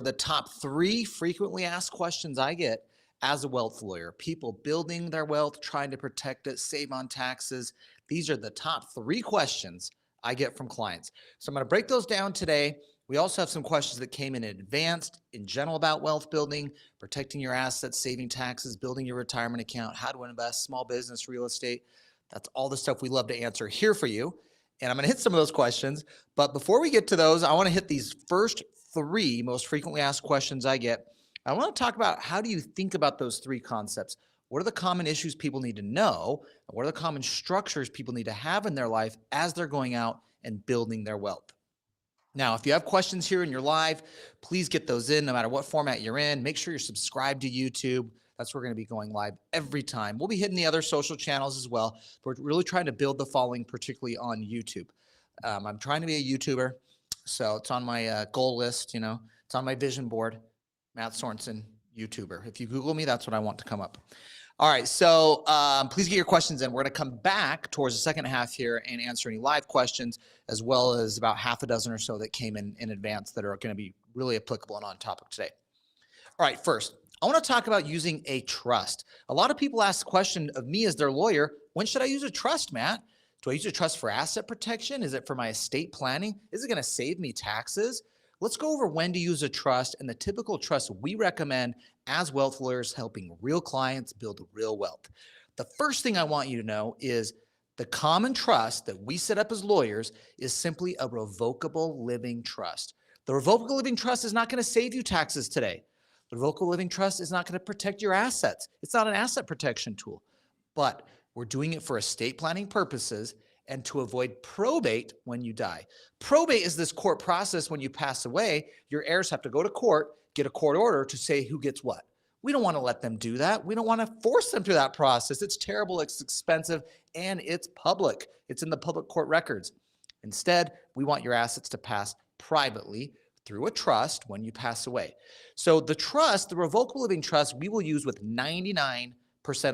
The top three frequently asked questions I get as a wealth lawyer. People building their wealth, trying to protect it, save on taxes. These are the top three questions I get from clients. So I'm going to break those down today. We also have some questions that came in advanced in general about wealth building, protecting your assets, saving taxes, building your retirement account, how to invest, small business, real estate. That's all the stuff we love to answer here for you. And I'm going to hit some of those questions. But before we get to those, I want to hit these first three most frequently asked questions I get. I want to talk about how do you think about those three concepts? What are the common issues people need to know? And what are the common structures people need to have in their life as they're going out and building their wealth? Now, if you have questions here and you're live, please get those in no matter what format you're in. Make sure you're subscribed to YouTube. That's where we're going to be going live every time. We'll be hitting the other social channels as well. We're really trying to build the following, particularly on YouTube. I'm trying to be a YouTuber, so it's on my goal list. It's on my vision board. Matt Sorensen, YouTuber. If you Google me, that's what I want to come up. All right, so please get your questions in. We're going to come back towards the second half here and answer any live questions, as well as about half a dozen or so that came in advance that are going to be really applicable and on topic today. All right, first, I want to talk about using a trust. A lot of people ask the question of me as their lawyer, when should I use a trust, Matt? Do I use a trust for asset protection? Is it for my estate planning? Is it going to save me taxes? Let's go over when to use a trust and the typical trust we recommend as wealth lawyers helping real clients build real wealth. The first thing I want you to know is the common trust that we set up as lawyers is simply a revocable living trust. The revocable living trust is not going to save you taxes today. The revocable living trust is not going to protect your assets. It's not an asset protection tool, but we're doing it for estate planning purposes and to avoid probate when you die. Probate is this court process when you pass away. Your heirs have to go to court, get a court order to say who gets what. We don't want to let them do that. We don't want to force them through that process. It's terrible, it's expensive, and it's public. It's in the public court records. Instead, we want your assets to pass privately through a trust when you pass away. So the trust, the revocable living trust, we will use with 99%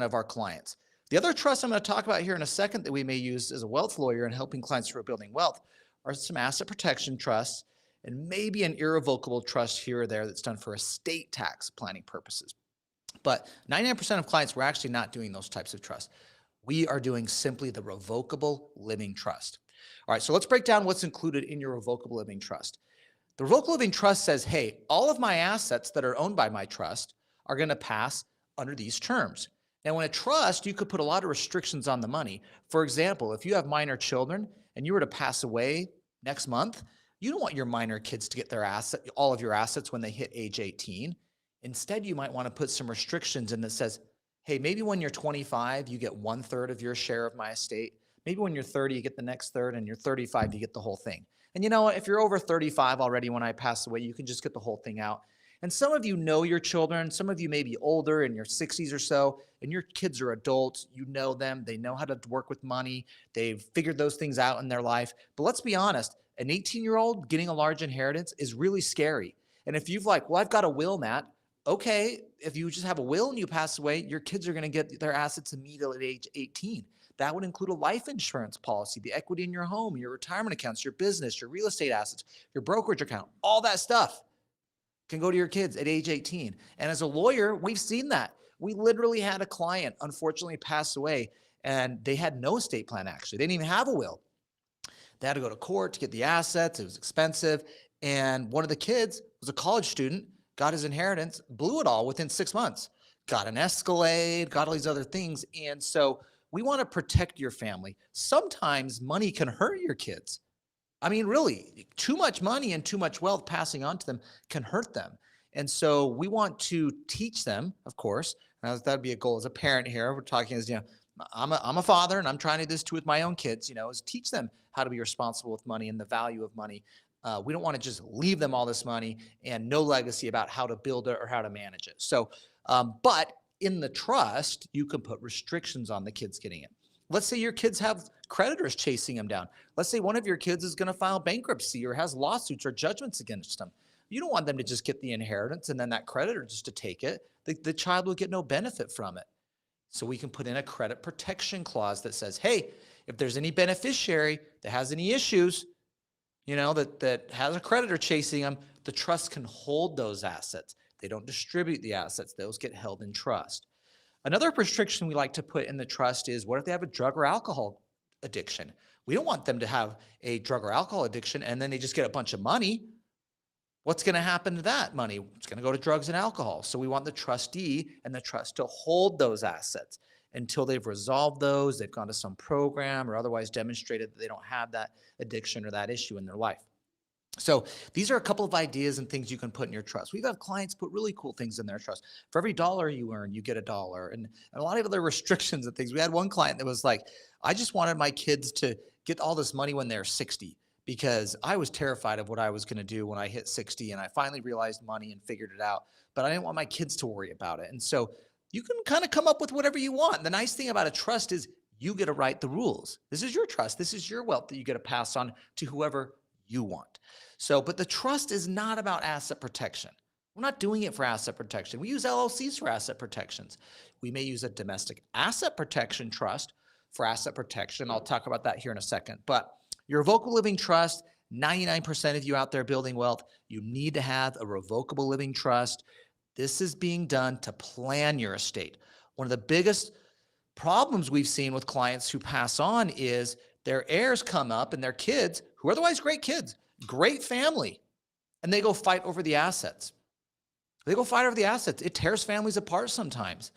of our clients. The other trusts I'm going to talk about here in a second that we may use as a wealth lawyer in helping clients through building wealth are some asset protection trusts and maybe an irrevocable trust here or there that's done for estate tax planning purposes. But 99% of clients, we're actually not doing those types of trusts. We are doing simply the revocable living trust. All right, so let's break down what's included in your revocable living trust. The revocable living trust says, hey, all of my assets that are owned by my trust are going to pass under these terms. Now, in a trust, you could put a lot of restrictions on the money. For example, if you have minor children and you were to pass away next month, you don't want your minor kids to get all of your assets when they hit age 18. Instead, you might want to put some restrictions in that says, hey, maybe when you're 25, you get 1/3 of your share of my estate. Maybe when you're 30, you get the next third, and you're 35, you get the whole thing. And you know what? If you're over 35 already when I pass away, you can just get the whole thing out. And some of you know your children. Some of you may be older in your 60s or so, and your kids are adults. You know them. They know how to work with money. They've figured those things out in their life. But let's be honest, an 18-year-old getting a large inheritance is really scary. And if you've like, well, I've got a will, Matt. Okay, if you just have a will and you pass away, your kids are going to get their assets immediately at age 18. That would include a life insurance policy, the equity in your home, your retirement accounts, your business, your real estate assets, your brokerage account, all that stuff can go to your kids at age 18. And as a lawyer, we've seen that. We literally had a client, unfortunately, pass away, and they had no estate plan, actually. They didn't even have a will. They had to go to court to get the assets. It was expensive. And one of the kids was a college student, got his inheritance, blew it all within 6 months, got an Escalade, got all these other things. And so we want to protect your family. Sometimes money can hurt your kids. I mean, really, too much money and too much wealth passing on to them can hurt them. And so we want to teach them, of course, that'd be a goal as a parent here. We're talking as, I'm a father and I'm trying to do this too with my own kids, is teach them how to be responsible with money and the value of money. We don't want to just leave them all this money and no legacy about how to build it or how to manage it. So, but in the trust, you can put restrictions on the kids getting it. Let's say your kids have creditors chasing them down. Let's say one of your kids is going to file bankruptcy or has lawsuits or judgments against them. You don't want them to just get the inheritance and then that creditor just to take it. The child will get no benefit from it. So we can put in a credit protection clause that says, hey, if there's any beneficiary that has any issues, that has a creditor chasing them, the trust can hold those assets. They don't distribute the assets. Those get held in trust. Another restriction we like to put in the trust is, what if they have a drug or alcohol addiction? We don't want them to have a drug or alcohol addiction and then they just get a bunch of money. What's going to happen to that money? It's going to go to drugs and alcohol. So we want the trustee and the trust to hold those assets until they've resolved those, they've gone to some program or otherwise demonstrated that they don't have that addiction or that issue in their life. So these are a couple of ideas and things you can put in your trust. We've had clients put really cool things in their trust. For every dollar you earn, you get $1. And a lot of other restrictions and things. We had one client that was like, I just wanted my kids to get all this money when they're 60 because I was terrified of what I was going to do when I hit 60. And I finally realized money and figured it out, but I didn't want my kids to worry about it. And so you can kind of come up with whatever you want. The nice thing about a trust is you get to write the rules. This is your trust. This is your wealth that you get to pass on to whoever you want. So, but the trust is not about asset protection. We're not doing it for asset protection. We use LLCs for asset protections. We may use a domestic asset protection trust for asset protection. I'll talk about that here in a second. But your revocable living trust, 99% of you out there building wealth, you need to have a revocable living trust. This is being done to plan your estate. One of the biggest problems we've seen with clients who pass on is their heirs come up and their kids, who are otherwise great kids, great family, and they go fight over the assets. They go fight over the assets. It tears families apart sometimes,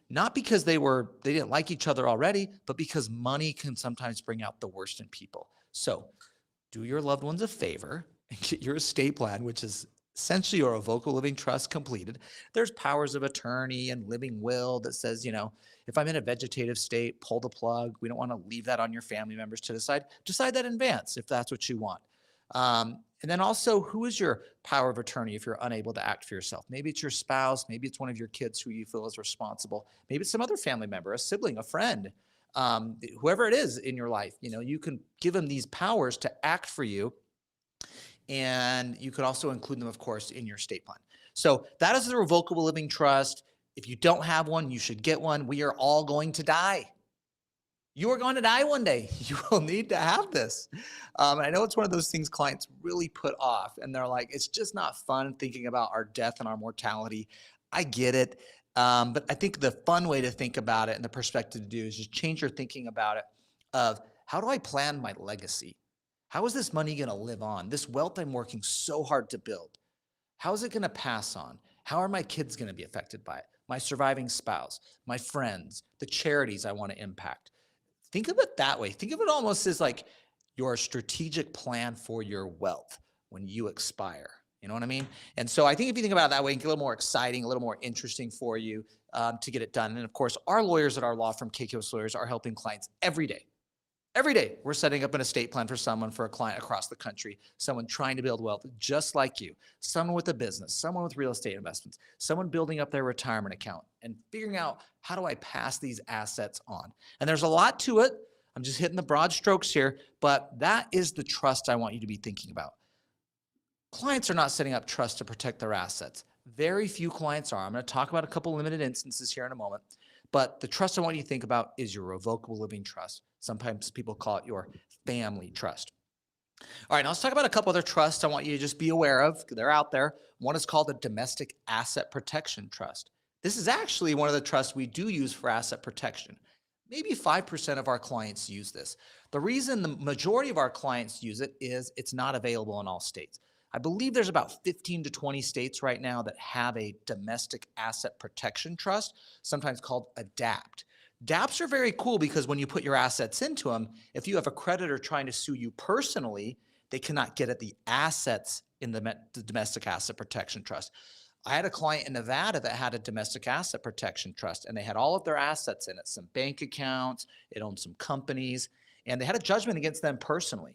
not because they didn't like each other already, but because money can sometimes bring out the worst in people. So do your loved ones a favor and get your estate plan, which is essentially your revocable living trust, completed. There's powers of attorney and living will that says, if I'm in a vegetative state, pull the plug. We don't want to leave that on your family members to decide. Decide that in advance if that's what you want. And then also, who is your power of attorney if you're unable to act for yourself? Maybe it's your spouse. Maybe it's one of your kids who you feel is responsible. Maybe it's some other family member, a sibling, a friend, whoever it is in your life. You can give them these powers to act for you. And you could also include them, of course, in your estate plan. So that is the revocable living trust. If you don't have one, you should get one. We are all going to die. You are going to die one day. You will need to have this. I know it's one of those things clients really put off, and they're like, it's just not fun thinking about our death and our mortality. I get it. But I think the fun way to think about it and the perspective to do is just change your thinking about it of, how do I plan my legacy? How is this money going to live on? This wealth I'm working so hard to build, how is it going to pass on? How are my kids going to be affected by it? My surviving spouse, my friends, the charities I want to impact. Think of it that way. Think of it almost as like your strategic plan for your wealth when you expire. You know what I mean? And so I think if you think about it that way, it can get a little more exciting, a little more interesting for you to get it done. And of course, our lawyers at our law firm, KQS Lawyers, are helping clients every day. Every day, we're setting up an estate plan for a client across the country, someone trying to build wealth just like you, someone with a business, someone with real estate investments, someone building up their retirement account and figuring out, how do I pass these assets on? And there's a lot to it. I'm just hitting the broad strokes here, but that is the trust I want you to be thinking about. Clients are not setting up trust to protect their assets. Very few clients are. I'm going to talk about a couple limited instances here in a moment. But the trust I want you to think about is your revocable living trust. Sometimes people call it your family trust. All right, now let's talk about a couple other trusts I want you to just be aware of. They're out there. One is called a domestic asset protection trust. This is actually one of the trusts we do use for asset protection. Maybe 5% of our clients use this. The reason the majority of our clients use it is it's not available in all states. I believe there's about 15 to 20 states right now that have a domestic asset protection trust, sometimes called ADAPT. DAPs are very cool because when you put your assets into them, if you have a creditor trying to sue you personally, they cannot get at the assets in the domestic asset protection trust. I had a client in Nevada that had a domestic asset protection trust, and they had all of their assets in it, some bank accounts, it owned some companies, and they had a judgment against them personally.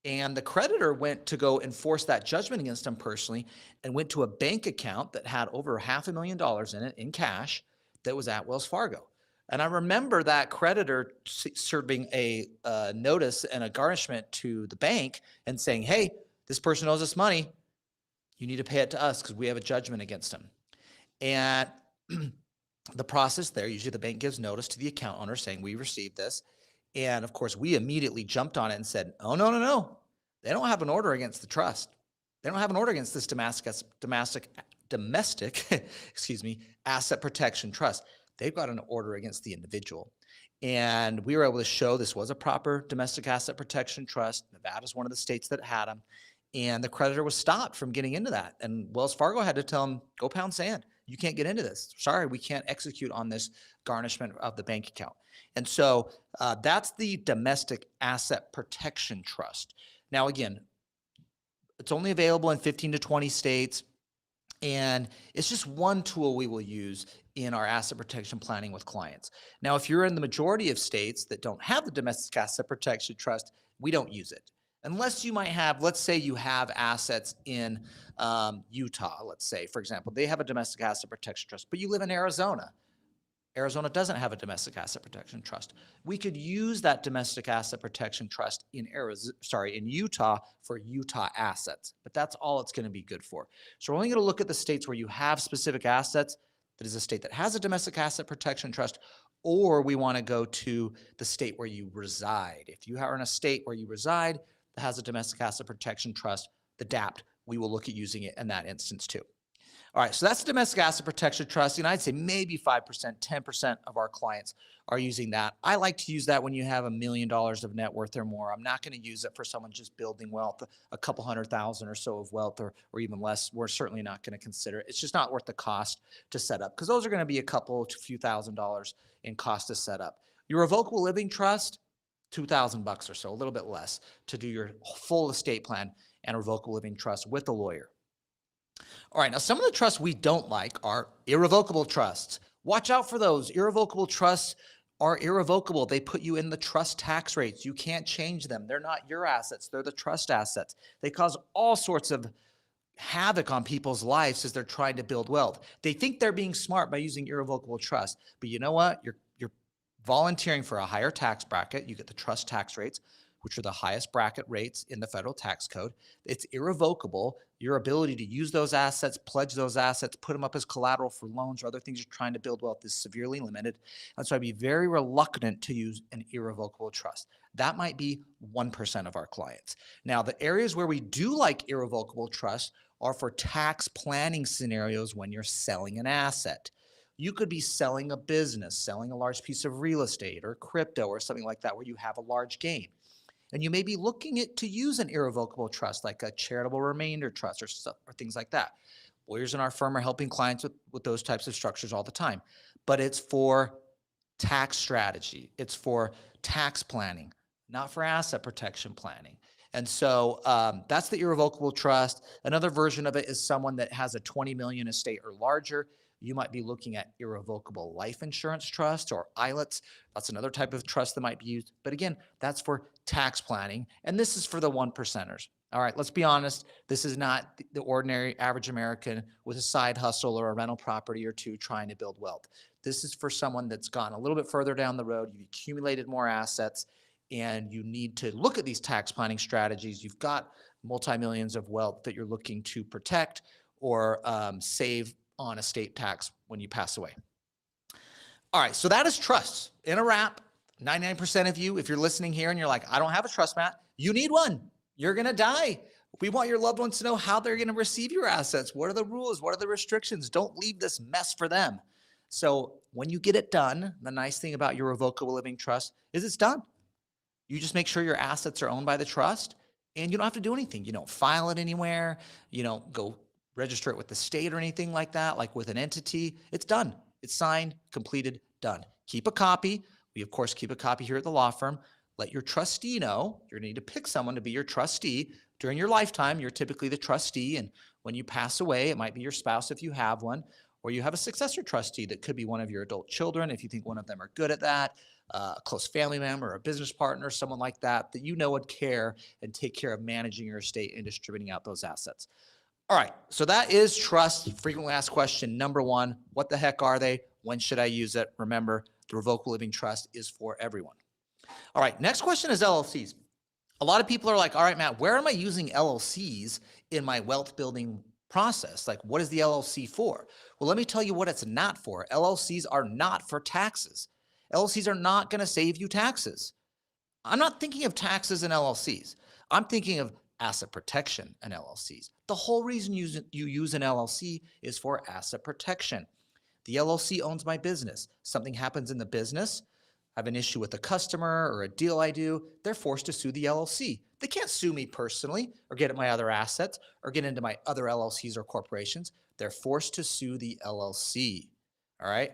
And the creditor went to go enforce that judgment against them personally and went to a bank account that had over $500,000 in it in cash that was at Wells Fargo. And I remember that creditor serving a notice and a garnishment to the bank and saying, hey, this person owes us money. You need to pay it to us because we have a judgment against him. And the process there, usually the bank gives notice to the account owner saying, we received this. And of course, we immediately jumped on it and said, oh, no. They don't have an order against the trust. They don't have an order against this domestic, excuse me, asset protection trust. They've got an order against the individual. And we were able to show this was a proper domestic asset protection trust. Nevada is one of the states that had them. And the creditor was stopped from getting into that. And Wells Fargo had to tell him, go pound sand. You can't get into this. Sorry, we can't execute on this garnishment of the bank account. And so that's the domestic asset protection trust. Now, again, it's only available in 15 to 20 states. And it's just one tool we will use in our asset protection planning with clients. Now, if you're in the majority of states that don't have the domestic asset protection trust, we don't use it. Unless you might have, let's say you have assets in Utah, let's say, for example, they have a domestic asset protection trust, but you live in Arizona. Arizona doesn't have a domestic asset protection trust. We could use that domestic asset protection trust in Utah for Utah assets, but that's all it's going to be good for. So we're only going to look at the states where you have specific assets. That is a state that has a domestic asset protection trust, or we want to go to the state where you reside. If you are in a state where you reside that has a domestic asset protection trust, the DAPT, we will look at using it in that instance too. All right, so that's the domestic asset protection trust. And I'd say maybe 5%, 10% of our clients are using that. I like to use that when you have $1 million of net worth or more. I'm not going to use it for someone just building wealth, a couple $100,000 or so of wealth or even less. We're certainly not going to consider it. It's just not worth the cost to set up because those are going to be a couple to few $1,000s in cost to set up. Your revocable living trust, $2,000 or so, a little bit less to do your full estate plan and revocable living trust with a lawyer. All right, now some of the trusts we don't like are irrevocable trusts. Watch out for those. Irrevocable trusts are irrevocable. They put you in the trust tax rates. You can't change them. They're not your assets. They're the trust assets. They cause all sorts of havoc on people's lives as they're trying to build wealth. They think they're being smart by using irrevocable trust, but you know what? You're volunteering for a higher tax bracket. You get the trust tax rates, which are the highest bracket rates in the federal tax code. It's irrevocable. Your ability to use those assets, pledge those assets, put them up as collateral for loans or other things you're trying to build wealth is severely limited. And so I'd be very reluctant to use an irrevocable trust. That might be 1% of our clients. Now, the areas where we do like irrevocable trusts are for tax planning scenarios when you're selling an asset. You could be selling a business, selling a large piece of real estate or crypto or something like that where you have a large gain. And you may be looking to use an irrevocable trust like a charitable remainder trust or things like that. Lawyers in our firm are helping clients with those types of structures all the time. But it's for tax strategy. It's for tax planning, not for asset protection planning. And so that's the irrevocable trust. Another version of it is someone that has a 20 million estate or larger. You might be looking at irrevocable life insurance trust or ILETs. That's another type of trust that might be used. But again, that's for tax planning. And this is for the 1%ers. All right, let's be honest. This is not the ordinary average American with a side hustle or a rental property or two trying to build wealth. This is for someone that's gone a little bit further down the road. You've accumulated more assets and you need to look at these tax planning strategies. You've got multi-millions of wealth that you're looking to protect or save on estate tax when you pass away. All right, so that is trusts. In a wrap, 99% of you, if you're listening here and you're like, I don't have a trust, Matt, you need one. You're going to die. We want your loved ones to know how they're going to receive your assets. What are the rules? What are the restrictions? Don't leave this mess for them. So when you get it done, the nice thing about your revocable living trust is it's done. You just make sure your assets are owned by the trust and you don't have to do anything. You don't file it anywhere. You don't go register it with the state or anything like that, like with an entity. It's done. It's signed, completed, done. Keep a copy. We, of course, keep a copy here at the law firm. Let your trustee know. You're going to need to pick someone to be your trustee. During your lifetime, you're typically the trustee. And when you pass away, it might be your spouse if you have one, or you have a successor trustee that could be one of your adult children if you think one of them are good at that, a close family member, a business partner, someone like that, that you know would care and take care of managing your estate and distributing out those assets. All right, so that is trust. Frequently asked question number one, what the heck are they? When should I use it? Remember, the revocable living trust is for everyone. All right, next question is LLCs. A lot of people are like, all right, Matt, where am I using LLCs in my wealth building process? Like, what is the LLC for? Well, let me tell you what it's not for. LLCs are not for taxes. LLCs are not going to save you taxes. I'm not thinking of taxes and LLCs. I'm thinking of asset protection and LLCs. The whole reason you use an LLC is for asset protection. The LLC owns my business. Something happens in the business, I have an issue with a customer or a deal I do, they're forced to sue the LLC. They can't sue me personally or get at my other assets or get into my other LLCs or corporations. They're forced to sue the LLC. All right.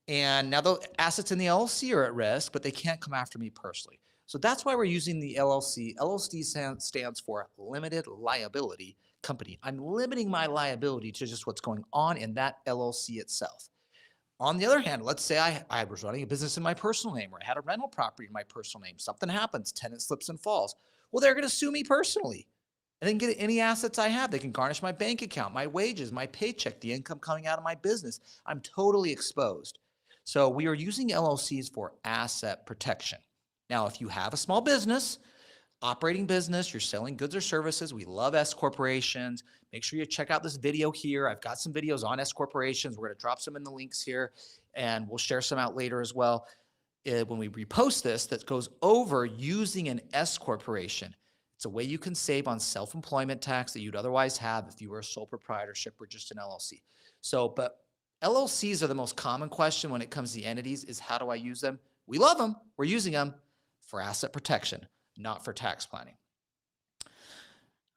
And now the assets in the LLC are at risk, but they can't come after me personally. So that's why we're using the LLC. LLC stands for limited liability company. I'm limiting my liability to just what's going on in that LLC itself. On the other hand, let's say I was running a business in my personal name, or I had a rental property in my personal name. Something happens, tenant slips and falls. Well, they're going to sue me personally. And then get any assets I have. They can garnish my bank account, my wages, my paycheck, the income coming out of my business. I'm totally exposed. So we are using LLCs for asset protection. Now, if you have a small business, operating business, you're selling goods or services, we love S corporations. Make sure you check out this video here. I've got some videos on S corporations. We're going to drop some in the links here, and we'll share some out later as well. When we repost this, that goes over using an S corporation. It's a way you can save on self-employment tax that you'd otherwise have if you were a sole proprietorship or just an LLC. So, but LLCs are the most common question when it comes to the entities is how do I use them? We love them. We're using them for asset protection, not for tax planning.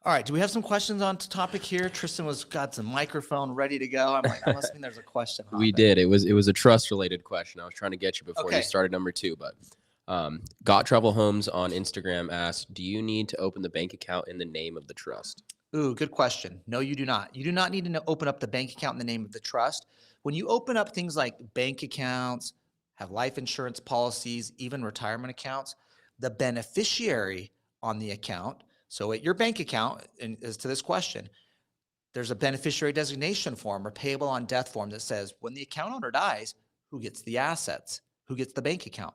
All right, do we have some questions on topic here? Tristan got some microphone ready to go. I'm like, that must mean there's a question. We did. It was a trust related question. I was trying to get you before you started number 2, but Got Travel Homes on Instagram asked, do you need to open the bank account in the name of the trust? Ooh, good question. No, you do not. You do not need to open up the bank account in the name of the trust. When you open up things like bank accounts, have life insurance policies, even retirement accounts, the beneficiary on the account, so at your bank account, and as to this question, there's a beneficiary designation form or payable on death form that says when the account owner dies, who gets the assets, who gets the bank account.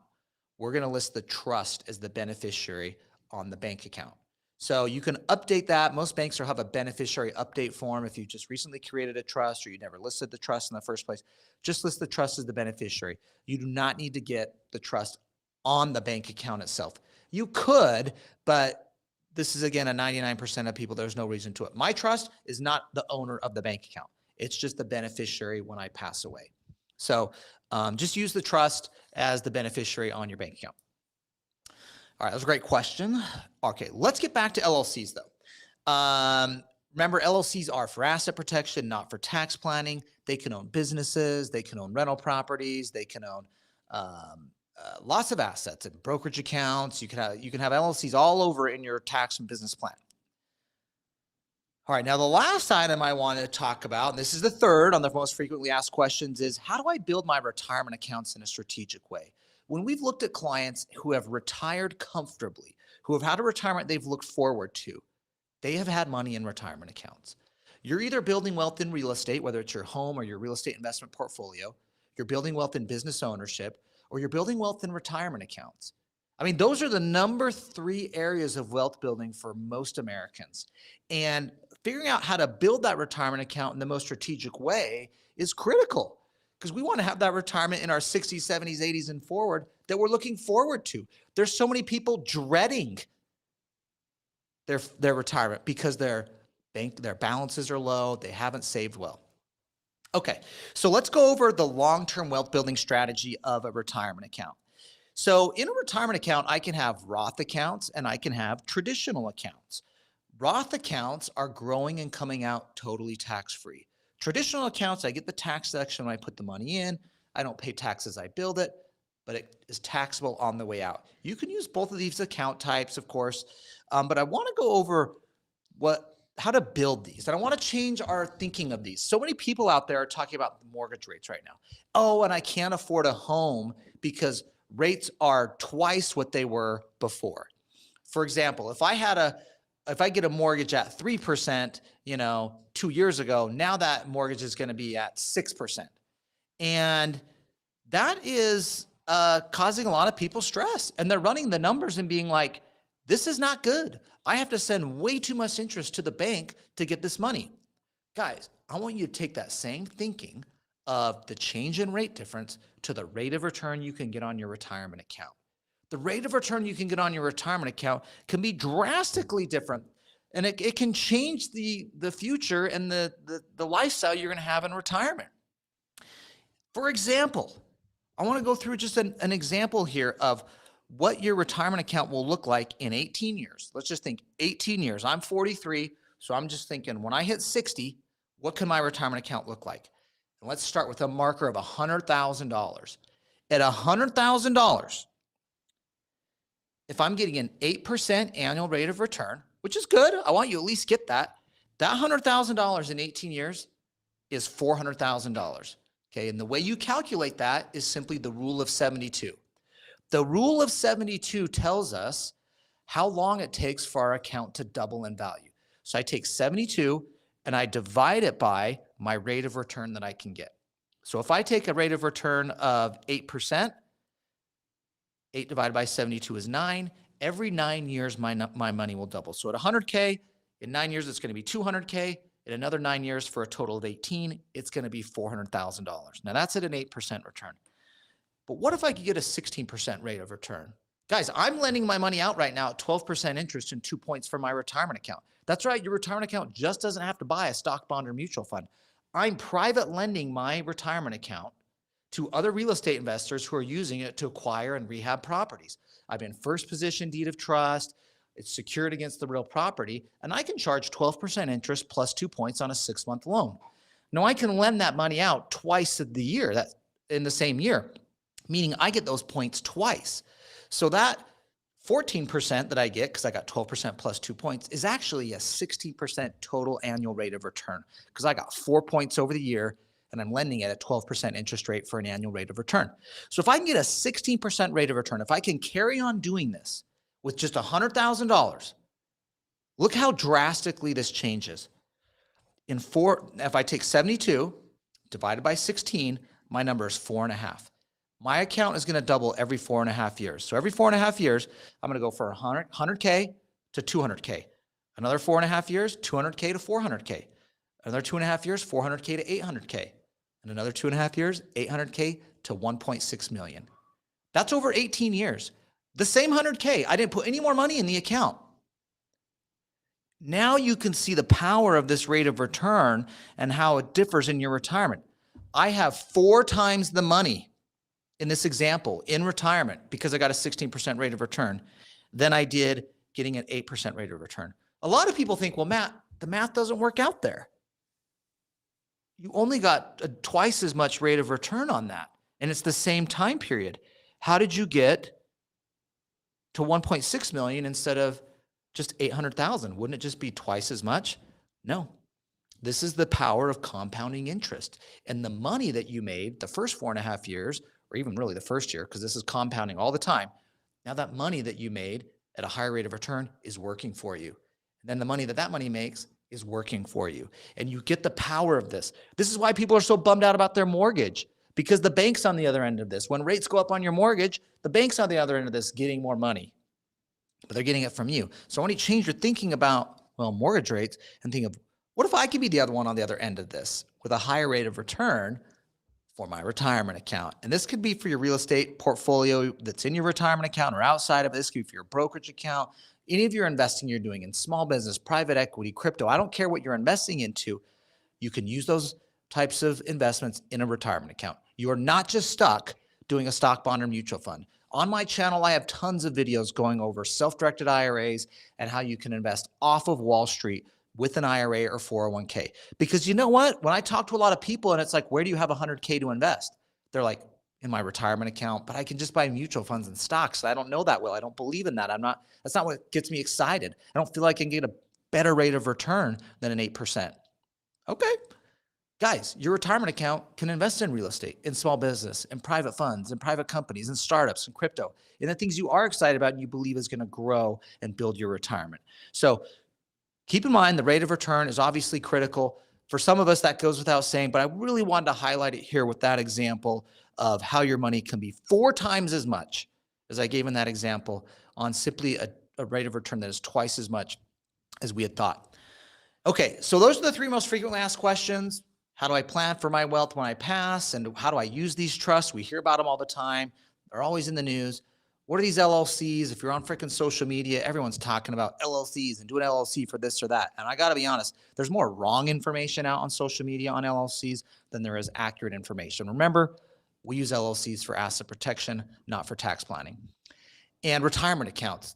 We're going to list the trust as the beneficiary on the bank account. So you can update that. Most banks will have a beneficiary update form if you just recently created a trust or you never listed the trust in the first place. Just list the trust as the beneficiary. You do not need to get the trust on the bank account itself. You could, but this is, again, a 99% of people, there's no reason to it. My trust is not the owner of the bank account. It's just the beneficiary when I pass away. So just use the trust as the beneficiary on your bank account. All right, that was a great question. Okay, let's get back to LLCs though. Remember, LLCs are for asset protection, not for tax planning. They can own businesses, they can own rental properties, they can own lots of assets and brokerage accounts. You can have LLCs all over in your tax and business plan. All right, now the last item I want to talk about, and this is the third on the most frequently asked questions, is how do I build my retirement accounts in a strategic way? When we've looked at clients who have retired comfortably, who have had a retirement they've looked forward to, they have had money in retirement accounts. You're either building wealth in real estate, whether it's your home or your real estate investment portfolio, you're building wealth in business ownership, or you're building wealth in retirement accounts. I mean, those are the number 3 areas of wealth building for most Americans. And figuring out how to build that retirement account in the most strategic way is critical because we want to have that retirement in our 60s, 70s, 80s, and forward that we're looking forward to. There's so many people dreading their retirement because their balances are low, they haven't saved well. Okay, so let's go over the long-term wealth building strategy of a retirement account. So in a retirement account, I can have Roth accounts and I can have traditional accounts. Roth accounts are growing and coming out totally tax-free. Traditional accounts, I get the tax deduction when I put the money in. I don't pay taxes, I build it, but it is taxable on the way out. You can use both of these account types, of course, but I want to go over how to build these. And I want to change our thinking of these. So many people out there are talking about the mortgage rates right now. Oh, and I can't afford a home because rates are twice what they were before. For example, if I get a mortgage at 3%, 2 years ago, now that mortgage is going to be at 6%. And that is causing a lot of people stress. And they're running the numbers and being like, this is not good. I have to send way too much interest to the bank to get this money. Guys, I want you to take that same thinking of the change in rate difference to the rate of return you can get on your retirement account. The rate of return you can get on your retirement account can be drastically different And it can change the future and the lifestyle you're going to have in retirement. For example, I want to go through just an example here of what your retirement account will look like in 18 years. Let's just think 18 years. I'm 43, so I'm just thinking when I hit 60, what can my retirement account look like? And let's start with a marker of $100,000. At $100,000, if I'm getting an 8% annual rate of return, which is good, I want you to at least get that. That $100,000 in 18 years is $400,000. Okay, and the way you calculate that is simply the rule of 72. The rule of 72 tells us how long it takes for our account to double in value. So I take 72 and I divide it by my rate of return that I can get. So if I take a rate of return of 8%, 8 divided by 72 is 9. Every 9 years, my money will double. So at 100K, in 9 years, it's going to be 200K. In another 9 years, for a total of 18, it's going to be $400,000. Now, that's at an 8% return. But what if I could get a 16% rate of return? Guys, I'm lending my money out right now at 12% interest and 2 points for my retirement account. That's right. Your retirement account just doesn't have to buy a stock, bond, or mutual fund. I'm private lending my retirement account to other real estate investors who are using it to acquire and rehab properties. I've been first position deed of trust. It's secured against the real property, and I can charge 12% interest plus 2 points on a 6-month loan. Now, I can lend that money out twice in the year, that in the same year, meaning I get those points twice. So that 14% that I get, because I got 12% plus 2 points, is actually a 16% total annual rate of return, because I got 4 points over the year, and I'm lending it at 12% interest rate for an annual rate of return. So if I can get a 16% rate of return, if I can carry on doing this with just $100,000, look how drastically this changes. If I take 72 divided by 16, my number is 4.5. My account is going to double every 4.5 years. So every 4.5 years, I'm going to go from 100K to 200K. Another 4.5 years, 200K to 400K. Another 2.5 years, 400K to 800K. And another 2.5 years, 800K to 1.6 million. That's over 18 years. The same 100K, I didn't put any more money in the account. Now you can see the power of this rate of return and how it differs in your retirement. I have 4 times the money in this example in retirement because I got a 16% rate of return than I did getting an 8% rate of return. A lot of people think, well, Matt, the math doesn't work out there. You only got twice as much rate of return on that, and it's the same time period. How did you get to 1.6 million instead of just 800,000? Wouldn't it just be twice as much? No. This is the power of compounding interest. And the money that you made the first 4.5 years, or even really the first year, because this is compounding all the time, now that money that you made at a higher rate of return is working for you. And then the money that money makes is working for you. And you get the power of this. This is why people are so bummed out about their mortgage, because the bank's on the other end of this. When rates go up on your mortgage, the bank's on the other end of this getting more money, but they're getting it from you. So I want you to change your thinking about, well, mortgage rates and think of, what if I could be the other one on the other end of this with a higher rate of return for my retirement account? And this could be for your real estate portfolio that's in your retirement account or outside of this. Could be for your brokerage account, any of your investing you're doing in small business, private equity, crypto. I don't care what you're investing into. You can use those types of investments in a retirement account. You are not just stuck doing a stock, bond, or mutual fund. On my channel, I have tons of videos going over self-directed IRAs and how you can invest off of Wall Street with an IRA or 401k. Because you know what? When I talk to a lot of people and it's like, where do you have 100K to invest? They're like, in my retirement account, but I can just buy mutual funds and stocks. I don't know that well. I don't believe in that. That's not what gets me excited. I don't feel like I can get a better rate of return than an 8%. Okay. Guys, your retirement account can invest in real estate, in small business, in private funds, in private companies, in startups, in crypto, in the things you are excited about and you believe is going to grow and build your retirement. So keep in mind, the rate of return is obviously critical. For some of us, that goes without saying, but I really wanted to highlight it here with that example of how your money can be 4 times as much as I gave in that example on simply a rate of return that is twice as much as we had thought. Okay, so those are the 3 most frequently asked questions. How do I plan for my wealth when I pass? And how do I use these trusts? We hear about them all the time. They're always in the news. What are these LLCs? If you're on freaking social media, everyone's talking about LLCs and do an LLC for this or that. And I got to be honest, there's more wrong information out on social media on LLCs than there is accurate information. Remember, we use LLCs for asset protection, not for tax planning. And retirement accounts.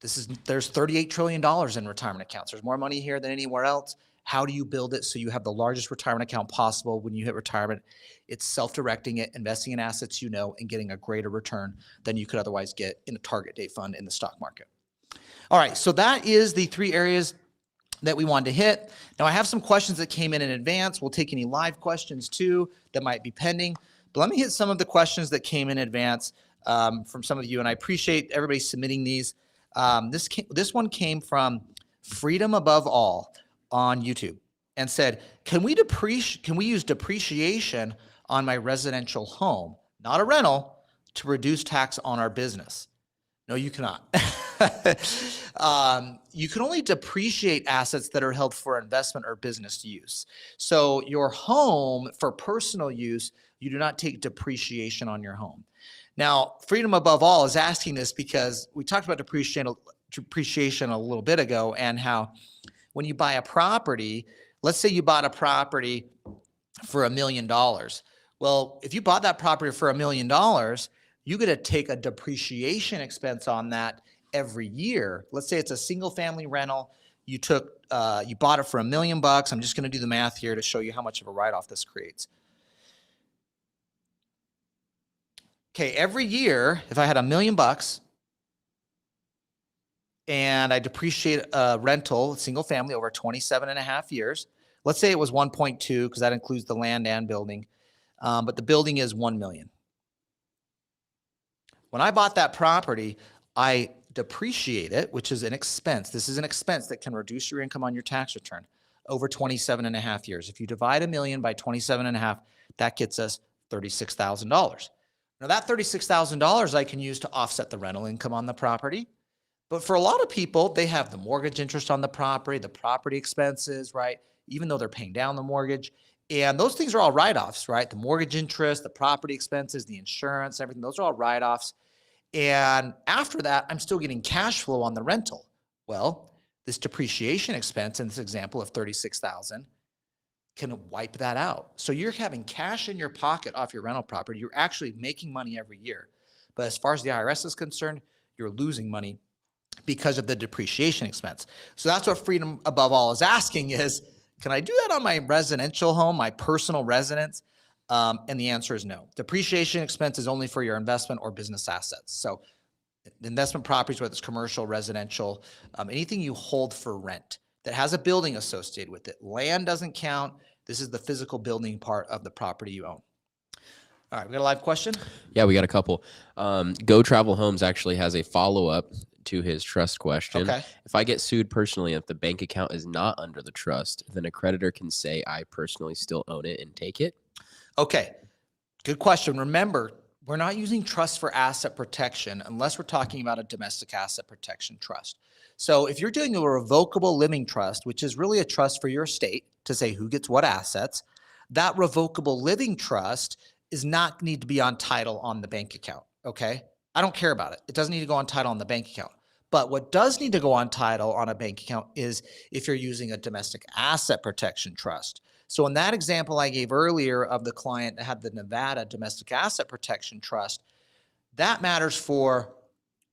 There's $38 trillion in retirement accounts. There's more money here than anywhere else. How do you build it so you have the largest retirement account possible when you hit retirement? It's self-directing it, investing in assets you know, and getting a greater return than you could otherwise get in a target date fund in the stock market. All right, so that is the 3 areas that we wanted to hit. Now, I have some questions that came in advance. We'll take any live questions too that might be pending. But let me hit some of the questions that came in advance from some of you, and I appreciate everybody submitting these. This one came from Freedom Above All on YouTube and said, can we use depreciation on my residential home, not a rental, to reduce tax on our business? No, you cannot. You can only depreciate assets that are held for investment or business use. So your home for personal use, you do not take depreciation on your home. Now, Freedom Above All is asking this because we talked about depreciation a little bit ago, and how when you buy a property, let's say you bought a property for $1 million. Well, if you bought that property for $1 million, you got to take a depreciation expense on that every year. Let's say it's a single family rental. You bought it for $1 million. I'm just going to do the math here to show you how much of a write-off this creates. Okay, every year, if I had $1 million and I depreciate a rental, single family, over 27.5 years, let's say it was 1.2 because that includes the land and building, but the building is 1 million. When I bought that property, I depreciate it, which is an expense. This is an expense that can reduce your income on your tax return over 27.5 years. If you divide $1 million by 27.5, that gets us $36,000. Now that $36,000 I can use to offset the rental income on the property. But for a lot of people, they have the mortgage interest on the property expenses, right? Even though they're paying down the mortgage. And those things are all write-offs, right? The mortgage interest, the property expenses, the insurance, everything, those are all write-offs. And after that, I'm still getting cash flow on the rental. Well, this depreciation expense in this example of $36,000 can wipe that out. So you're having cash in your pocket off your rental property. You're actually making money every year. But as far as the IRS is concerned, you're losing money because of the depreciation expense. So that's what Freedom Above All is asking is, can I do that on my residential home, my personal residence? And the answer is no. Depreciation expense is only for your investment or business assets. So investment properties, whether it's commercial, residential, anything you hold for rent that has a building associated with it. Land doesn't count. This is the physical building part of the property you own. All right, we got a live question? Yeah, we got a couple. Go Travel Homes actually has a follow-up to his trust question. Okay. If I get sued personally, if the bank account is not under the trust, then a creditor can say I personally still own it and take it? Okay, good question. Remember, we're not using trust for asset protection unless we're talking about a domestic asset protection trust. So if you're doing a revocable living trust, which is really a trust for your estate to say who gets what assets, that revocable living trust is not need to be on title on the bank account, okay? I don't care about it. It doesn't need to go on title on the bank account. But what does need to go on title on a bank account is if you're using a domestic asset protection trust. So in that example I gave earlier of the client that had the Nevada domestic asset protection trust, that matters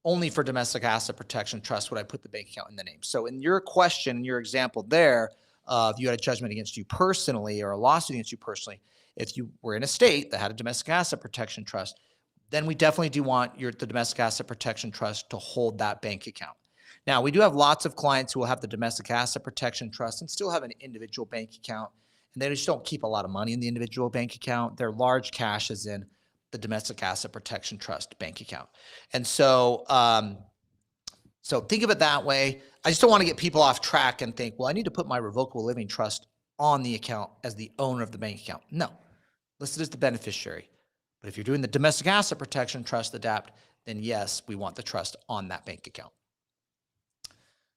only for domestic asset protection trust would I put the bank account in the name. So in your question, your example there, if you had a judgment against you personally or a lawsuit against you personally, if you were in a state that had a domestic asset protection trust, then we definitely do want the domestic asset protection trust to hold that bank account. Now, we do have lots of clients who will have the domestic asset protection trust and still have an individual bank account, and they just don't keep a lot of money in the individual bank account. Their large cash is in the domestic asset protection trust bank account. And so, so think of it that way. I just don't want to get people off track and think, well, I need to put my revocable living trust on the account as the owner of the bank account. No, listed as the beneficiary. But if you're doing the domestic asset protection trust adapt, then yes, we want the trust on that bank account.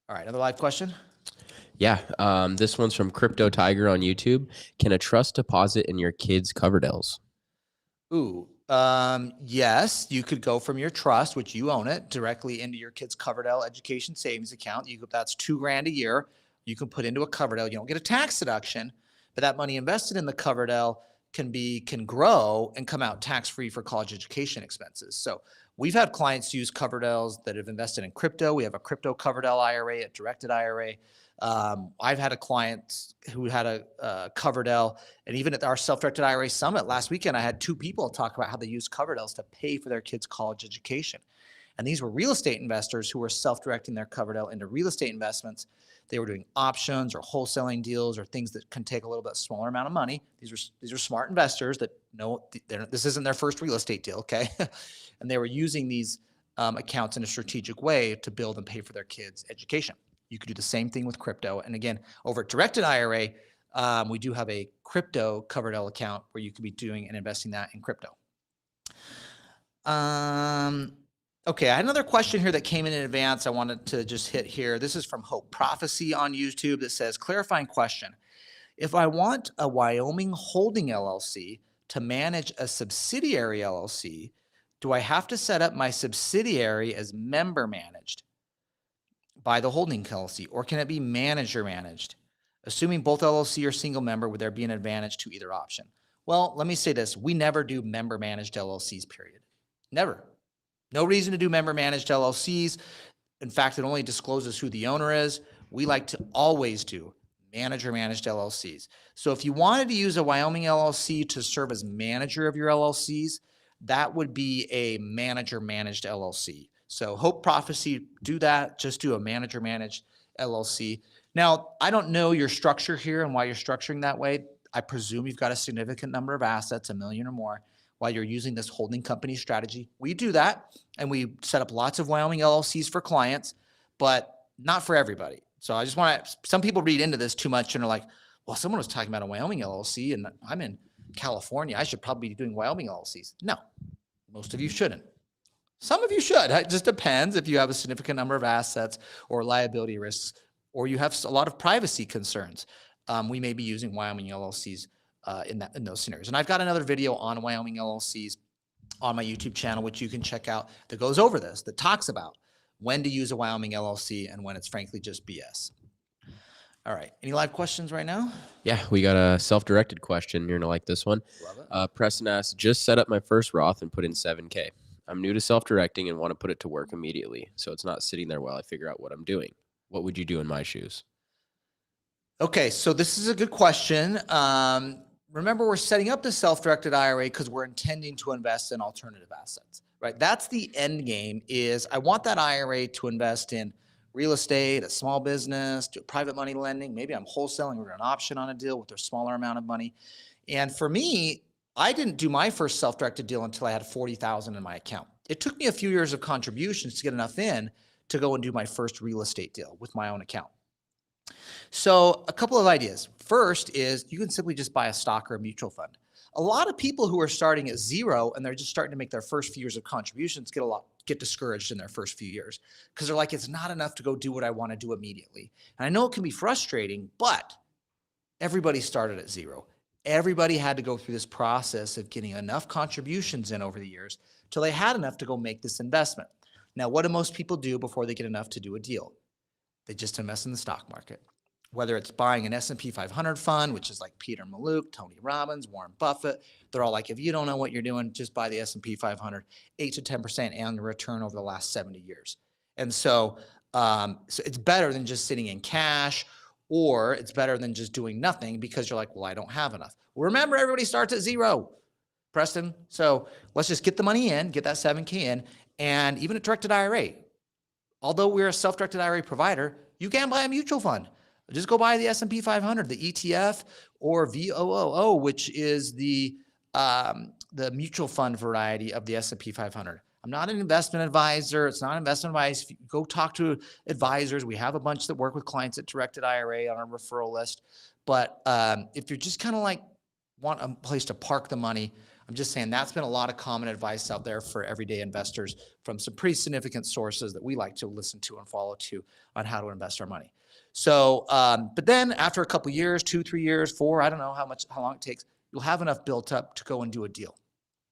All right, another live question? Yeah, this one's from Crypto Tiger on YouTube. Can a trust deposit in your kids' Coverdales? Ooh, Yes, you could go from your trust, which you own it, directly into your kid's Coverdell education savings account. That's $2,000 a year. You can put into a Coverdell. You don't get a tax deduction, but that money invested in the Coverdell can grow and come out tax-free for college education expenses. So we've had clients use Coverdells that have invested in crypto. We have a crypto Coverdell IRA, a directed IRA. I've had a client who had a Coverdell, and even at our self-directed IRA summit last weekend, I had two people talk about how they use Coverdells to pay for their kids' college education. And these were real estate investors who were self-directing their Coverdell into real estate investments. They were doing options or wholesaling deals or things that can take a little bit smaller amount of money. These are smart investors that know this isn't their first real estate deal, okay? And they were using these accounts in a strategic way to build and pay for their kids' education. You could do the same thing with crypto. And again, over at Directed IRA, we do have a crypto Coverdell account where you could be doing and investing that in crypto. Okay, I had another question here that came in advance I wanted to just hit here. This is from Hope Prophecy on YouTube that says, clarifying question. If I want a Wyoming holding LLC to manage a subsidiary LLC, do I have to set up my subsidiary as member managed by the holding LLC, or can it be manager managed? Assuming both LLC are single member, would there be an advantage to either option? Well, let me say this. We never do member managed LLCs, period. Never. No reason to do member managed LLCs. In fact, it only discloses who the owner is. We like to always do manager managed LLCs. So if you wanted to use a Wyoming LLC to serve as manager of your LLCs, that would be a manager managed LLC. So Hope Prophecy, do that. Just do a manager managed LLC. Now, I don't know your structure here and why you're structuring that way. I presume you've got a significant number of assets, $1 million or more, while you're using this holding company strategy. We do that, and we set up lots of Wyoming LLCs for clients, but not for everybody. So I just want to, some people read into this too much and are like, well, someone was talking about a Wyoming LLC and I'm in California. I should probably be doing Wyoming LLCs. No, most of you shouldn't. Some of you should. It just depends if you have a significant number of assets or liability risks, or you have a lot of privacy concerns. We may be using Wyoming LLCs in those scenarios. And I've got another video on Wyoming LLCs on my YouTube channel, which you can check out, that goes over this, that talks about when to use a Wyoming LLC and when it's frankly just BS. All right. Any live questions right now? Yeah, we got a self-directed question. You're going to like this one. Love it. Preston asks, just set up my first Roth and put in $7K. I'm new to self-directing and want to put it to work immediately, so it's not sitting there while I figure out what I'm doing. What would you do in my shoes? Okay, so this is a good question. Remember, we're setting up the self-directed IRA because we're intending to invest in alternative assets, right? That's the end game. Is I want that IRA to invest in real estate, a small business, do private money lending. Maybe I'm wholesaling or an option on a deal with a smaller amount of money. And for me, I didn't do my first self-directed deal until I had $40,000 in my account. It took me a few years of contributions to get enough in to go and do my first real estate deal with my own account. So a couple of ideas. First is you can simply just buy a stock or a mutual fund. A lot of people who are starting at zero and they're just starting to make their first few years of contributions get discouraged in their first few years because they're like, it's not enough to go do what I want to do immediately. And I know it can be frustrating, but everybody started at zero. Everybody had to go through this process of getting enough contributions in over the years till they had enough to go make this investment. Now, what do most people do before they get enough to do a deal? They just invest in the stock market. Whether it's buying an S&P 500 fund, which is like Peter Mallouk, Tony Robbins, Warren Buffett, they're all like, if you don't know what you're doing, just buy the S&P 500, 8 to 10% annual return over the last 70 years. And so it's better than just sitting in cash, or it's better than just doing nothing because you're like, well, I don't have enough. Well, remember, everybody starts at zero, Preston. So let's just get the money in, get that 7K in, and even a directed IRA. Although we're a self-directed IRA provider, you can buy a mutual fund. Just go buy the S&P 500, the ETF, or VOOO, which is the mutual fund variety of the S&P 500. I'm not an investment advisor. It's not investment advice. Go talk to advisors. We have a bunch that work with clients at Directed IRA on our referral list. But if you're just kind of like want a place to park the money, I'm just saying that's been a lot of common advice out there for everyday investors from some pretty significant sources that we like to listen to and follow to on how to invest our money. So, but then after a couple of years, 2, 3 years, 4, I don't know how long it takes, you'll have enough built up to go and do a deal.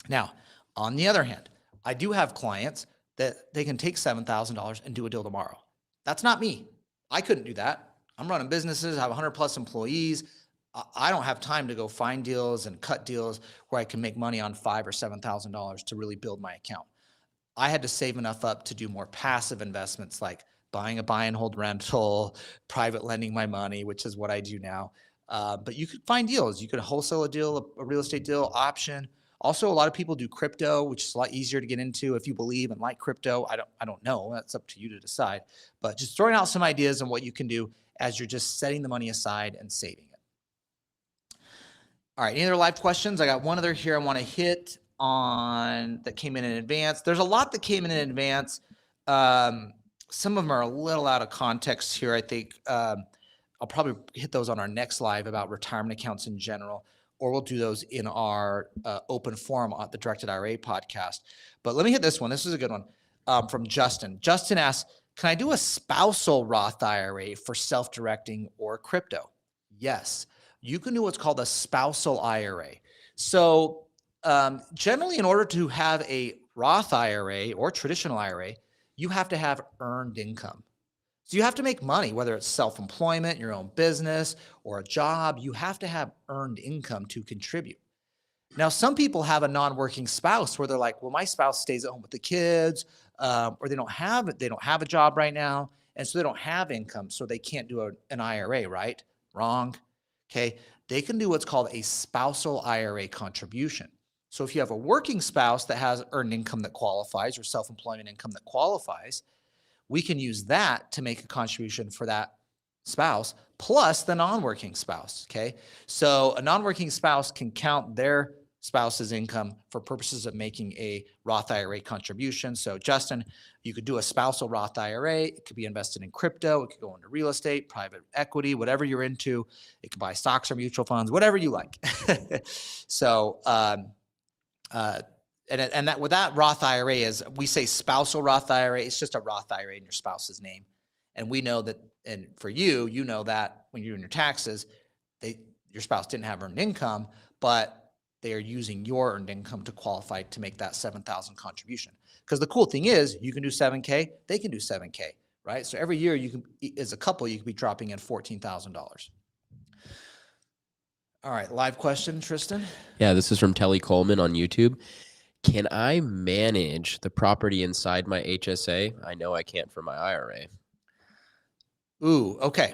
Now, On the other hand, I do have clients that they can take $7,000 and do a deal tomorrow. That's not me. I couldn't do that. I'm running businesses, I have 100 plus employees. I don't have time to go find deals and cut deals where I can make money on $5,000 or $7,000 to really build my account. I had to save enough up to do more passive investments like buying a buy and hold rental, private lending my money, which is what I do now. But you could find deals. You could wholesale a deal, a real estate deal, option. Also, a lot of people do crypto, which is a lot easier to get into if you believe and like crypto. I don't know. That's up to you to decide. But just throwing out some ideas on what you can do as you're just setting the money aside and saving it. All right, any other live questions? I got one other here I want to hit on that came in advance. There's a lot that came in advance. Some of them are a little out of context here. I think I'll probably hit those on our next live about retirement accounts in general, or we'll do those in our open forum on the Directed IRA podcast. But let me hit this one. This is a good one from Justin. Justin asks, can I do a spousal Roth IRA for self-directing or crypto? Yes, you can do what's called a spousal IRA. So generally, in order to have a Roth IRA or traditional IRA, you have to have earned income. So you have to make money, whether it's self-employment, your own business, or a job. You have to have earned income to contribute. Now, some people have a non-working spouse where they're like, well, my spouse stays at home with the kids, or they don't have a job right now, and so they don't have income, so they can't do an IRA, right? Wrong. Okay. They can do what's called a spousal IRA contribution. So if you have a working spouse that has earned income that qualifies or self-employment income that qualifies, we can use that to make a contribution for that spouse plus the non-working spouse. Okay. So a non-working spouse can count their spouse's income for purposes of making a Roth IRA contribution. So Justin, you could do a spousal Roth IRA. It could be invested in crypto. It could go into real estate, private equity, whatever you're into. It could buy stocks or mutual funds, whatever you like. So, and that with that Roth IRA is, we say spousal Roth IRA. It's just a Roth IRA in your spouse's name. And we know that, and for you, you know that when you're doing your taxes, your spouse didn't have earned income, but they are using your earned income to qualify to make that $7,000 contribution. Because the cool thing is, you can do $7K, they can do $7K, right? So every year you can, as a couple, you can be dropping in $14,000. All right, live question, Tristan. Yeah, this is from Telly Coleman on YouTube. Can I manage the property inside my HSA? I know I can't for my IRA. Ooh, okay.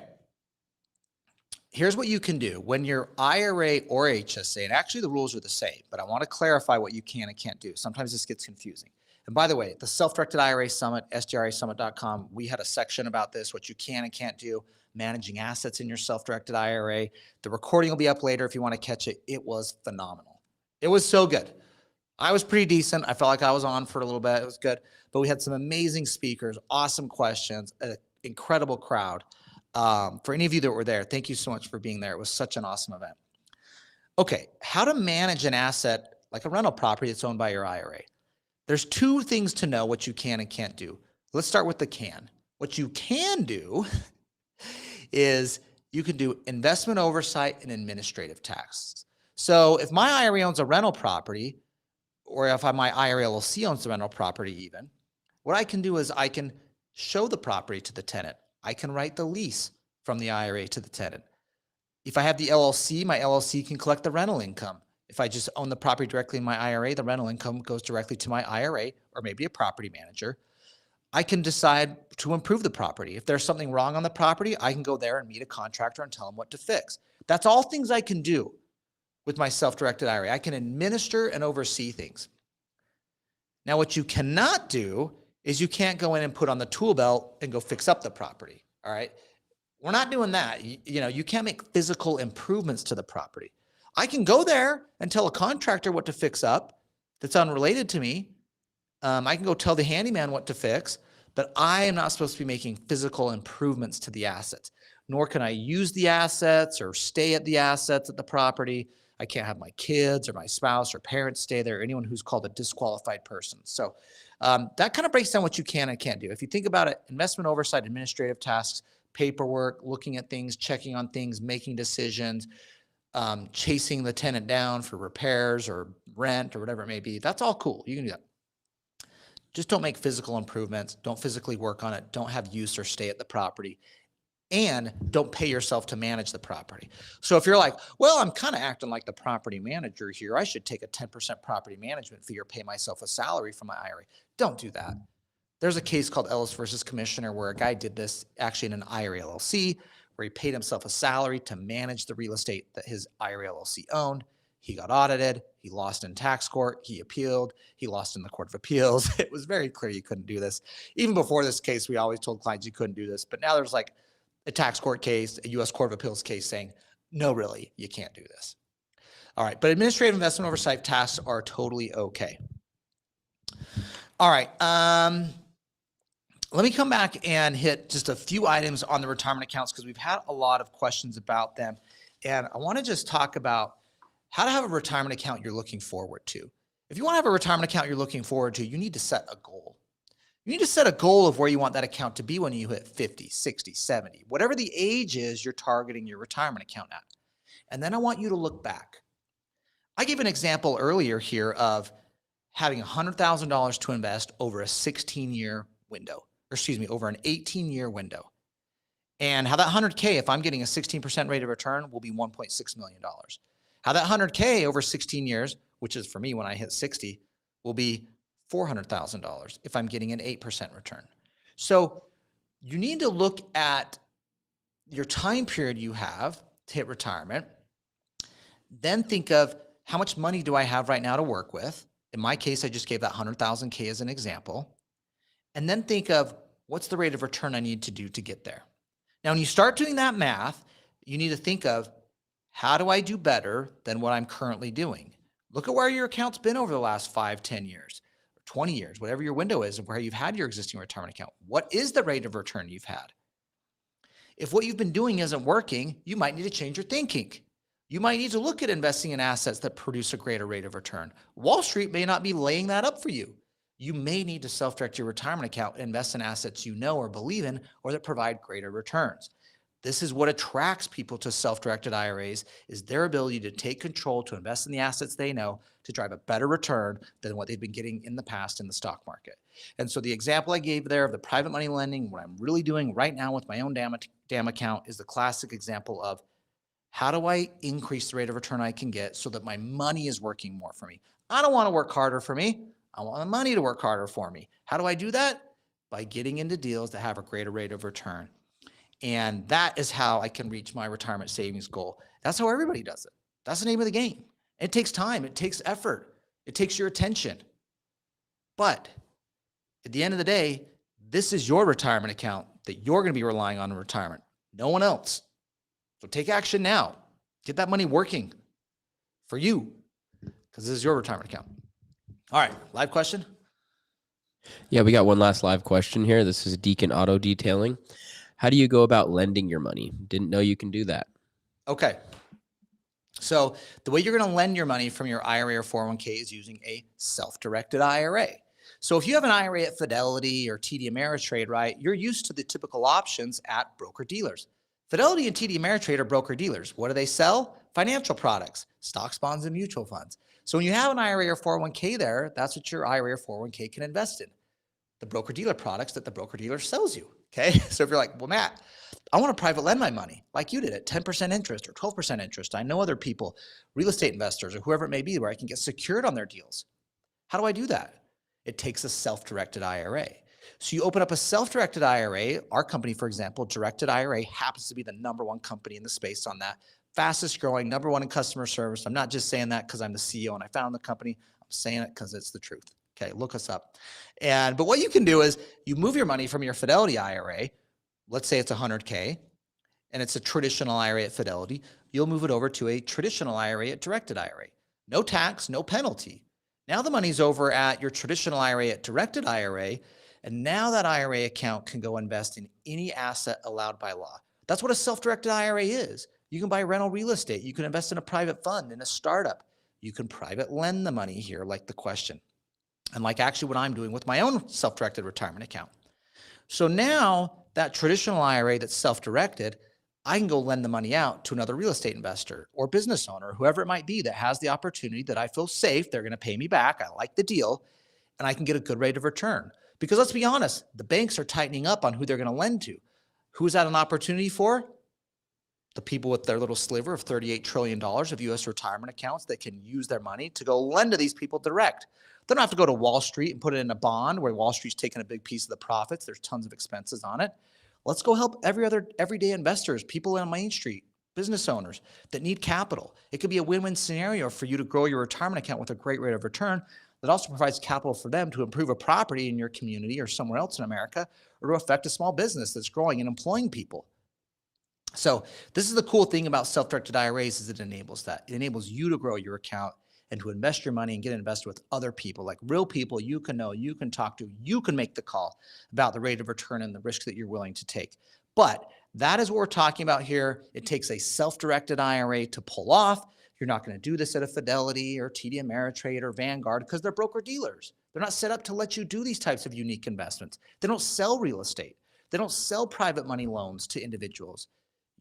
Here's what you can do when your IRA or HSA, and actually the rules are the same, but I want to clarify what you can and can't do. Sometimes this gets confusing. And by the way, the Self-Directed IRA Summit, sdrasummit.com, we had a section about this, what you can and can't do, managing assets in your self-directed IRA. The recording will be up later if you want to catch it. It was phenomenal. It was so good. I was pretty decent. I felt like I was on for a little bit. It was good. But we had some amazing speakers, awesome questions, an incredible crowd. For any of you that were there, thank you so much for being there. It was such an awesome event. Okay, how to manage an asset like a rental property that's owned by your IRA. There's two things to know what you can and can't do. Let's start with the can. What you can do is you can do investment oversight and administrative tasks. So if my IRA owns a rental property, or if my IRA LLC owns a rental property even, what I can do is I can show the property to the tenant. I can write the lease from the IRA to the tenant. If I have the LLC, my LLC can collect the rental income. If I just own the property directly in my IRA, the rental income goes directly to my IRA or maybe a property manager. I can decide to improve the property. If there's something wrong on the property, I can go there and meet a contractor and tell them what to fix. That's all things I can do with my self-directed IRA. I can administer and oversee things. Now, what you cannot do is you can't go in and put on the tool belt and go fix up the property, all right? We're not doing that. You can't make physical improvements to the property. I can go there and tell a contractor what to fix up that's unrelated to me. I can go tell the handyman what to fix, but I am not supposed to be making physical improvements to the assets, nor can I use the assets or stay at the assets at the property. I can't have my kids or my spouse or parents stay there, or anyone who's called a disqualified person. So that kind of breaks down what you can and can't do. If you think about it, investment oversight, administrative tasks, paperwork, looking at things, checking on things, making decisions, chasing the tenant down for repairs or rent or whatever it may be. That's all cool. You can do that. Just don't make physical improvements. Don't physically work on it. Don't have use or stay at the property. And don't pay yourself to manage the property. So if you're like, well, I'm kind of acting like the property manager here, I should take a 10% property management fee or pay myself a salary from my IRA. Don't do that. There's a case called Ellis versus Commissioner where a guy did this actually in an IRA LLC where he paid himself a salary to manage the real estate that his IRA LLC owned. He got audited. He lost in tax court. He appealed. He lost in the Court of Appeals. It was very clear you couldn't do this. Even before this case, we always told clients you couldn't do this. But now there's like a tax court case, a U.S. Court of Appeals case saying, no, really, you can't do this. All right, but administrative investment oversight tasks are totally okay. All right, let me come back and hit just a few items on the retirement accounts because we've had a lot of questions about them. And I want to just talk about how to have a retirement account you're looking forward to. If you want to have a retirement account you're looking forward to, you need to set a goal. You need to set a goal of where you want that account to be when you hit 50, 60, 70, whatever the age is you're targeting your retirement account at. And then I want you to look back. I gave an example earlier here of having $100,000 to invest over a 16-year window, or excuse me, over an 18-year window. And how that 100K, if I'm getting a 16% rate of return, will be $1.6 million. How that 100K over 16 years, which is for me when I hit 60, will be $400,000 if I'm getting an 8% return. So you need to look at your time period you have to hit retirement. Then think of how much money do I have right now to work with? In my case, I just gave that 100,000K as an example. And then think of what's the rate of return I need to do to get there. Now, when you start doing that math, you need to think of how do I do better than what I'm currently doing? Look at where your account's been over the last 5, 10 years. 20 years, whatever your window is, and where you've had your existing retirement account. What is the rate of return you've had? If what you've been doing isn't working, you might need to change your thinking. You might need to look at investing in assets that produce a greater rate of return. Wall Street may not be laying that up for you. You may need to self-direct your retirement account and invest in assets you know or believe in or that provide greater returns. This is what attracts people to self-directed IRAs is their ability to take control, to invest in the assets they know, to drive a better return than what they've been getting in the past in the stock market. And so the example I gave there of the private money lending, what I'm really doing right now with my own DAM account is the classic example of how do I increase the rate of return I can get so that my money is working more for me? I don't want to work harder for me. I want the money to work harder for me. How do I do that? By getting into deals that have a greater rate of return. And that is how I can reach my retirement savings goal. That's how everybody does it. That's the name of the game. It takes time. It takes effort. It takes your attention. But at the end of the day, this is your retirement account that you're going to be relying on in retirement. No one else. So take action now. Get that money working for you because this is your retirement account. All right, live question. Yeah, we got one last live question here. This is Deacon Auto Detailing. How do you go about lending your money? Didn't know you can do that. Okay. So the way you're going to lend your money from your IRA or 401k is using a self-directed IRA. So if you have an IRA at Fidelity or TD Ameritrade, right, you're used to the typical options at broker-dealers. Fidelity and TD Ameritrade are broker-dealers. What do they sell? Financial products, stocks, bonds, and mutual funds. So when you have an IRA or 401k there, that's what your IRA or 401k can invest in. The broker-dealer products that the broker-dealer sells you. Okay, so if you're like, well, Matt, I want to private lend my money like you did at 10% interest or 12% interest. I know other people, real estate investors or whoever it may be, where I can get secured on their deals. How do I do that? It takes a self-directed IRA. So you open up a self-directed IRA. Our company, for example, Directed IRA, happens to be the #1 company in the space on that. Fastest growing, #1 in customer service. I'm not just saying that because I'm the CEO and I found the company. I'm saying it because it's the truth. Okay, look us up. But what you can do is you move your money from your Fidelity IRA, let's say it's 100K, and it's a traditional IRA at Fidelity. You'll move it over to a traditional IRA at Directed IRA. No tax, no penalty. Now the money's over at your traditional IRA at Directed IRA, and now that IRA account can go invest in any asset allowed by law. That's what a self-directed IRA is. You can buy rental real estate. You can invest in a private fund, in a startup. You can private lend the money here, like the question. And like actually what I'm doing with my own self-directed retirement account. So now that traditional IRA that's self-directed, I can go lend the money out to another real estate investor or business owner, whoever it might be that has the opportunity that I feel safe. They're going to pay me back. I like the deal and I can get a good rate of return. Because let's be honest, the banks are tightening up on who they're going to lend to. Who's that an opportunity for? The people with their little sliver of $38 trillion of U.S. retirement accounts that can use their money to go lend to these people direct. They don't have to go to Wall Street and put it in a bond where Wall Street's taking a big piece of the profits. There's tons of expenses on it. Let's go help everyday investors, people on Main Street, business owners that need capital. It could be a win-win scenario for you to grow your retirement account with a great rate of return that also provides capital for them to improve a property in your community or somewhere else in America, or to affect a small business that's growing and employing people. So this is the cool thing about self-directed IRAs is it enables that. It enables you to grow your account and to invest your money and get invested with other people, like real people you can know, you can talk to, you can make the call about the rate of return and the risk that you're willing to take. But that is what we're talking about here. It takes a self-directed IRA to pull off. You're not going to do this at a Fidelity or TD Ameritrade or Vanguard because they're broker dealers. They're not set up to let you do these types of unique investments. They don't sell real estate. They don't sell private money loans to individuals.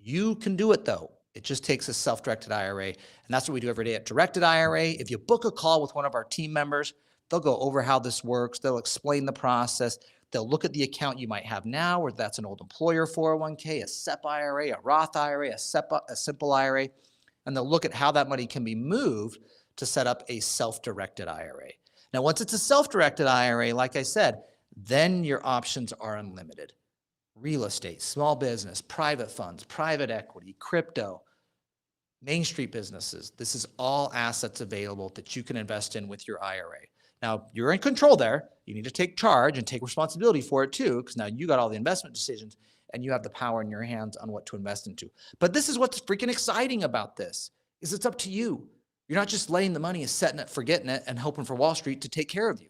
You can do it though. It just takes a self-directed IRA. And that's what we do every day at Directed IRA. If you book a call with one of our team members, they'll go over how this works. They'll explain the process. They'll look at the account you might have now, whether that's an old employer 401k, a SEP IRA, a Roth IRA, a simple IRA, and they'll look at how that money can be moved to set up a self-directed IRA. Now, once it's a self-directed IRA, like I said, then your options are unlimited. Real estate, small business, private funds, private equity, crypto, Main Street businesses. This is all assets available that you can invest in with your IRA. Now, you're in control there. You need to take charge and take responsibility for it too, because now you got all the investment decisions and you have the power in your hands on what to invest into. But this is what's freaking exciting about this, is it's up to you. You're not just letting the money and setting it, forgetting it, and hoping for Wall Street to take care of you.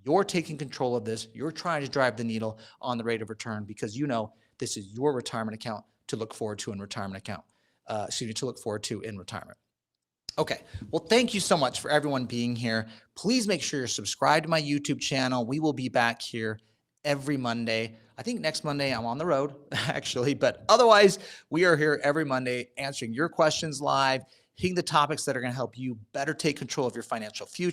You're taking control of this. You're trying to drive the needle on the rate of return because you know this is your retirement account to look forward to in retirement. Okay, well, thank you so much for everyone being here. Please make sure you're subscribed to my YouTube channel. We will be back here every Monday. I think next Monday I'm on the road, actually, but otherwise we are here every Monday answering your questions live, hitting the topics that are going to help you better take control of your financial future.